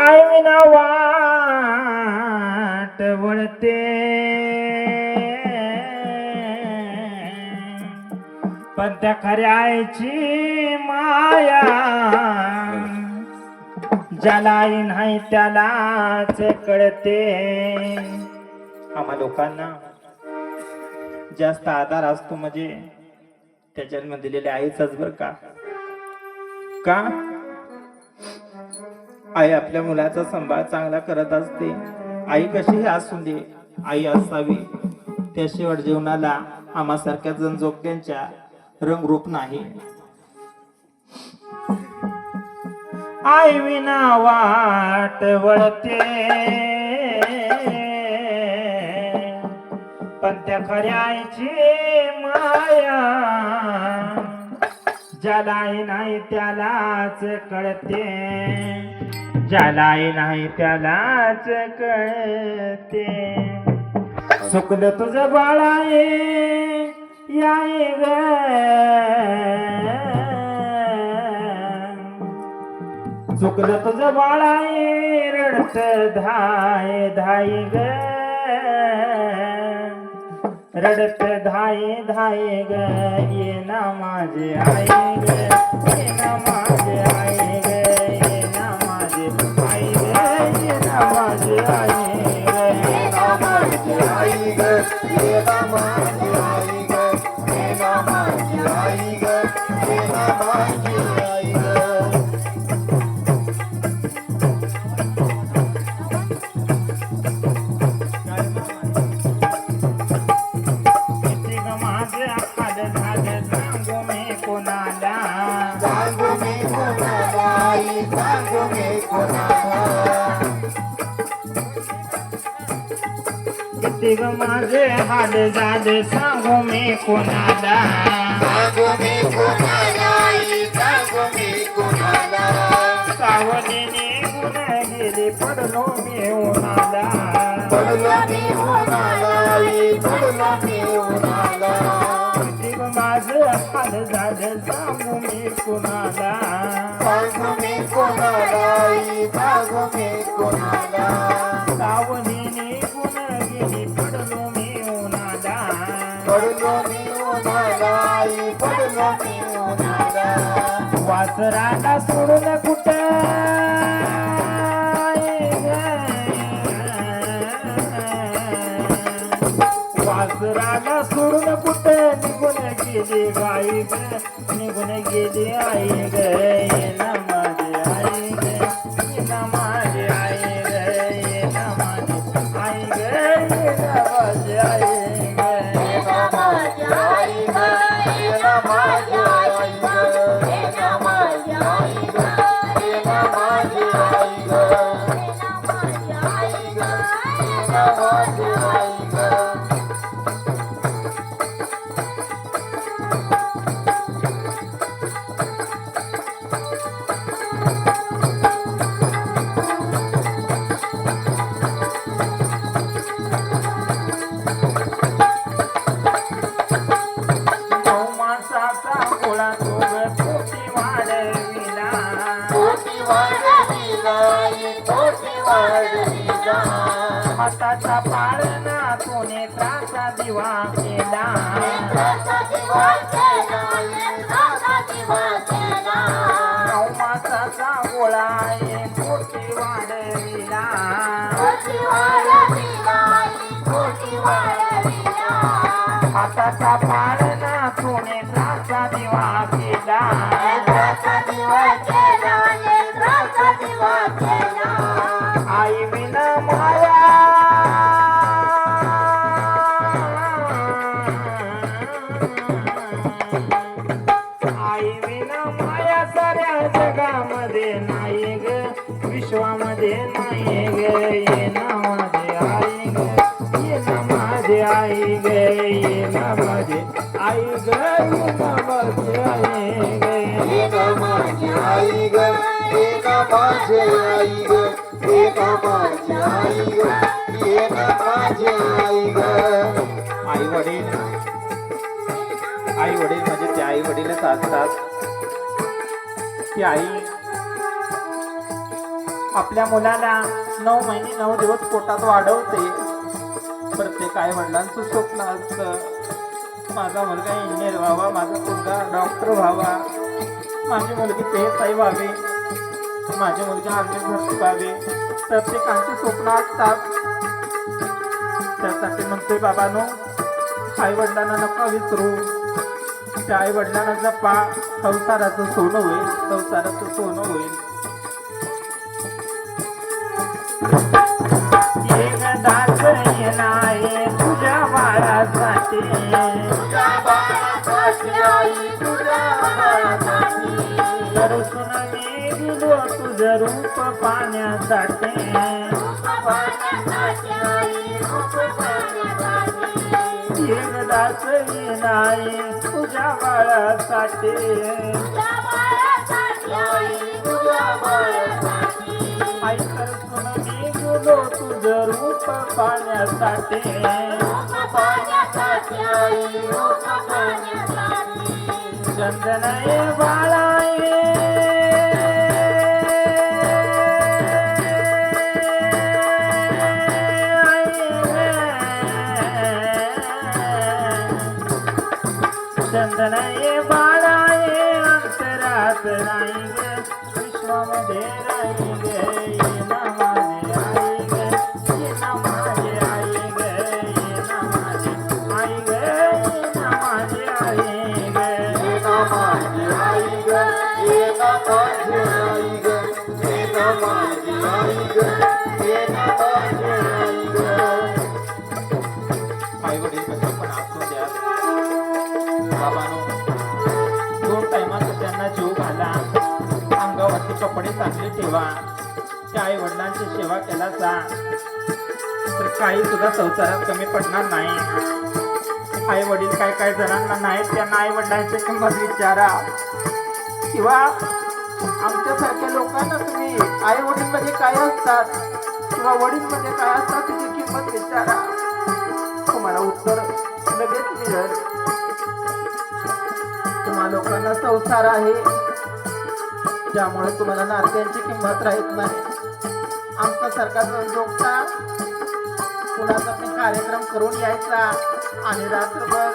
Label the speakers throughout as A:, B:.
A: आई विना वाट वळते पण त्या खऱ्या आईची माया ज्याला आई नाही त्यालाच कळते. आम्हा लोकांना जास्त आधार असतो म्हणजे त्या जन्म दिलेल्या आईचाच बर का. आई आपल्या मुलाचा सांभाळ चांगला करत असते. आई कशीही असू दे आई असावी त्याशिवाय जीवनाला आम्हासारख्या जनजोगत्यांच्या रंगरूप नाही. आई विना वाट वळते पण त्या खऱ्या आईची माया ज्याला आई नाही त्यालाच कळते. ज्याला आई नाही त्यालाच कळते. सुकलं तुझं बाळाये याय ग चुकलं तुझं बाळाये रडत धाय धाय ग रडत धाय धाय ग ये ना माझे आई ग ये ना माझे आई ग ये ना माझे आई ग ये ना माझे आई ग ये ना माझे आई ग ये ना माझे आई ग ये ना माझे आई ग ये ना माझे आई ग. किती ग माझे हाल झाले सांगू मी कोणाला
B: सांगू मी कोणाला सांगू मी कोणाला
A: सावलीने गुण गेली पडलो मी उन्हाला
B: पडलो मी उन्हाला पडलो मी उन्हाला
A: किती ग माझे हाल झाले सांगू मी कोणाला
B: सांगू मी कोणाला सांगू मी कोणाला
A: सावलीने गुण गेली पडलो मी उन्हाला
B: पडलो मी उन्हाला पडलो मी उन्हाला
A: वासराला सोडून कुठं वासराला सोडून कुठं निघून गेली गाई ग निघून गेली आई ग ये ना माझी आई ग ये ना माझी आई ग ये ना माझी आई ग ये ना माझी आई ग
B: ये ना माझी आई ग ये ना माझी आई ग ये ना माझी आई ग ये ना माझी आई ग ये ना माझी आई ग.
A: हाताचा पाळणा तोने त्राचा दिवा केला नऊ मासाचा गोळा ये पोटी वाढविला हाताचा पाळणा तोने त्राचा दिवा केला आई विना माया आई विना माया साऱ्या जगामध्ये नाही ग विश्वामध्ये नाही ग ये ना माझे आई ग ये ना माझे आई ग ये ना माझे आई ग ये ना माझे आई ग
B: ये ना माझी आई ग ये ना माझी आई ग ये ना माझी आई ग ये ना माझी आई ग.
A: आई वडील म्हणजे ते आई वडीलच असतात. ती आई आपल्या मुलाला 9 महिने 9 दिवस पोटात वाढवते. प्रत्येक आई वडिलांचं स्वप्न असतं माझा मुलगा इंजिनियर व्हावा, माझा मुलगा डॉक्टर व्हावा, माझी मुलगी PSI व्हावी, माझी मुलगी आर्मी भरती व्हावी. प्रत्येकाचे स्वप्न असतात. त्यासाठी म्हणतोय बाबांनो, आई वडिलांना नका विसरू. त्या आई वडिलांना जपा. संसाराचं सोनं होईल, संसाराचं सोनं होईल. एकदाच येणारे तुझ्या बाळासाठी,
B: तुझ्या बाळासाठी आई तुझ्या बाळासाठी
A: दर्शन मी दिलो तुझं रूप पाहण्यासाठी.
B: रूप पाहण्यासाठी आई रूप पाहण्यासाठी
A: एकदाच येणारे तुझ्या बाळासाठी,
B: तुझ्या बाळासाठी आई तुझ्या बाळासाठी
A: आई दर्शन मी दिलो तुझं रूप पाहण्यासाठी.
B: रूप पाहण्यासाठी आई रूप पाहण्यासाठी
A: चंदनाए बाळाए चंदनाए बाळाए अंतरात नाही ग विश्वामध्ये राही ग. ये ना माझे आई ग, ये ना माझे आई ग, ये ना माझे आई ग, ये ना माझे आई ग.
B: ये ना माझी आई ग, ये ना माझी आई ग, ये ना माझी आई ग, ये ना माझी आई ग.
A: आई वडील कसे पण असू द्या बाबांनो, 2 टायमाचं त्यांना जीव घाला. अंगावरती कपडे चांगले ठेवा. त्या आई वडिलांची सेवा केला जा तर काही सुद्धा संसारात कमी पडणार नाही. आई वडील काय काय जणांना नाहीत, त्यांना आई वडिलांची किंमत विचारा. किंवा आमच्यासारख्या लोकांना तुम्ही आई वडील मध्ये काय असतात किंवा वडील मध्ये काय असतात त्याची किंमत विचारा. तुम्हाला उत्तर लगेच मिळेल. तुम्हा लोकांना संसार आहे त्यामुळे तुम्हाला नात्यांची किंमत राहत नाही. आमचा सारखा जोगता कुणाचा पण कार्यक्रम करून यायचा आणि रात्रभर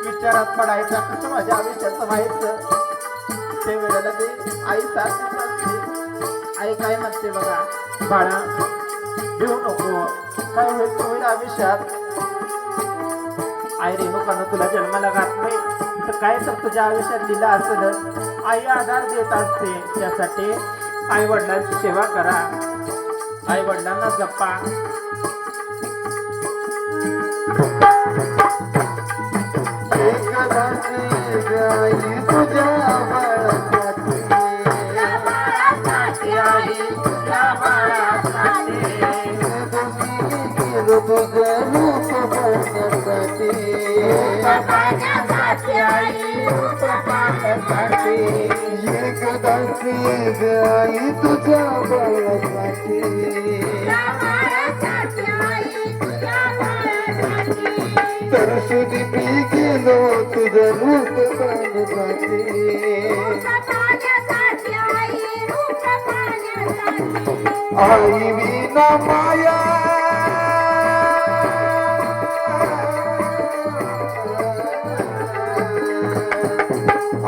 A: विचारात पडायचा कसं माझ्या आयुष्याचं व्हायचं. ते वेळेला ते आई सारखी असते. आई काय म्हणते बघा, बाळा घेऊ नको, काय होईल होईल आयुष्यात. आई रेणुकानं तुला जन्माला घातलंय तर काय तर तुझ्या आयुष्यात लिहिलं असेल. आई आधार देत असते. त्यासाठी आई वडिलांची सेवा करा, आई वडिलांना जपा.
B: एकदाची आई तुझ्या बाळासाठी,
A: बाळासाठी आई तुझ्या बाळासाठी,
B: तुझं रूप पाहण्यासाठी,
A: पाहण्यासाठी आई रूप पाहण्यासाठी.
B: एकदाची आई तुझ्या बाळासाठी, तरसुदी मी गेलो तुझं रूप पाहण्यासाठी. आई विना माया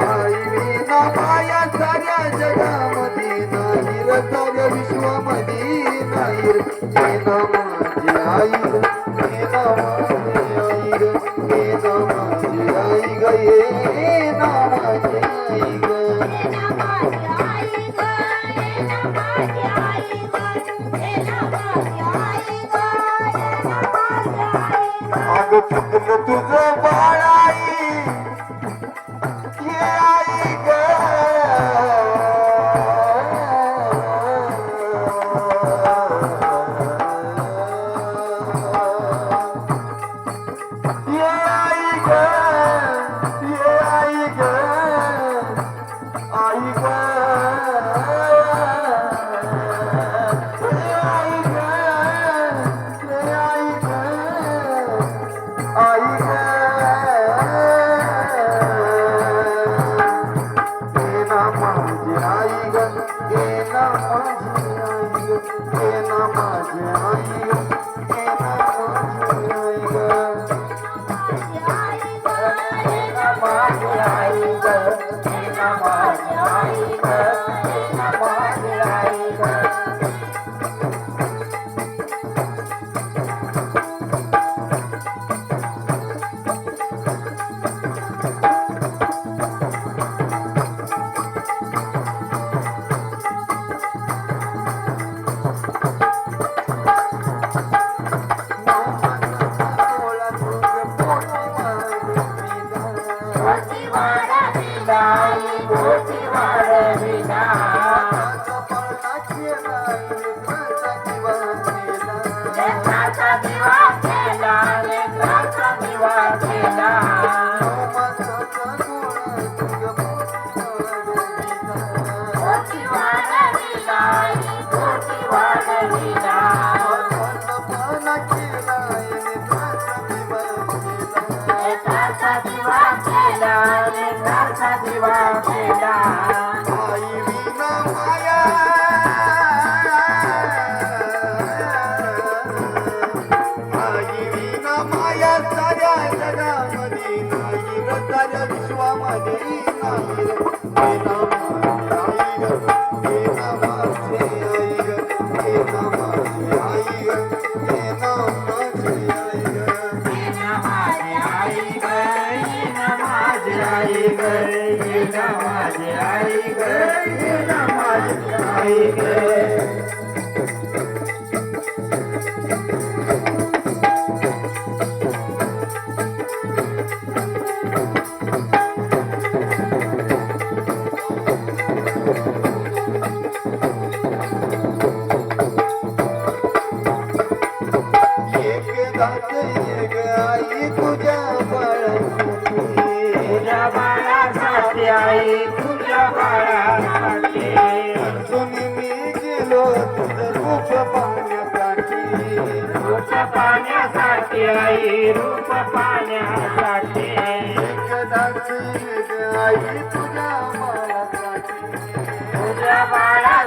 B: आई विना माया साऱ्या जगामध्ये नाही रे, साऱ्या विश्वामध्ये नाही रे. ये ना माझी आई ग, ये ना माझी आई ग, ये ना माझी आई ग, ये ना माझी आई ग. अगं चुकलं तुझं बाळ आई, ये आई ग. ये आई ग, ये आई ग, आई ग. ये ना माझी आई ग, ये ना माझी आई ग.
A: माझी आई ग, ये ना माझी आई ग, ये ना माझी आई ग. पोटी वाढविला, पोटी वाढविला. लेकराचा दिवा केला, लेकराचा दिवा केला. पोटी वाढविला, पोटी वाढविला. लेकराचा दिवा केला, लेकराचा दिवा केला.
B: आई विना माया, आई विना माया साऱ्या जगामध्ये नाही रे, साऱ्या विश्वामध्ये नाही रे. हे ना माझी आई ग, हे ना माझी आई ग, हे ना माझी आई ग, हे ना माझी आई ग.
A: ये ना माझी आई ग, ये ना माझी आई ग, ये ना माझी आई ग.
B: एक दात एक आई तुझ्या बाळासाठी,
A: तुझ्या बाळासाठी आई, तुझ्या बाळासाठी.
B: तुम्ही मी गेलो तुझं रूप पाहण्यासाठी,
A: रूप पाण्यासाठी आई, रूप पाण्यासाठी.
B: एक दात एक आई तुझ्या बाळासाठी,
A: तुझ्या बाळा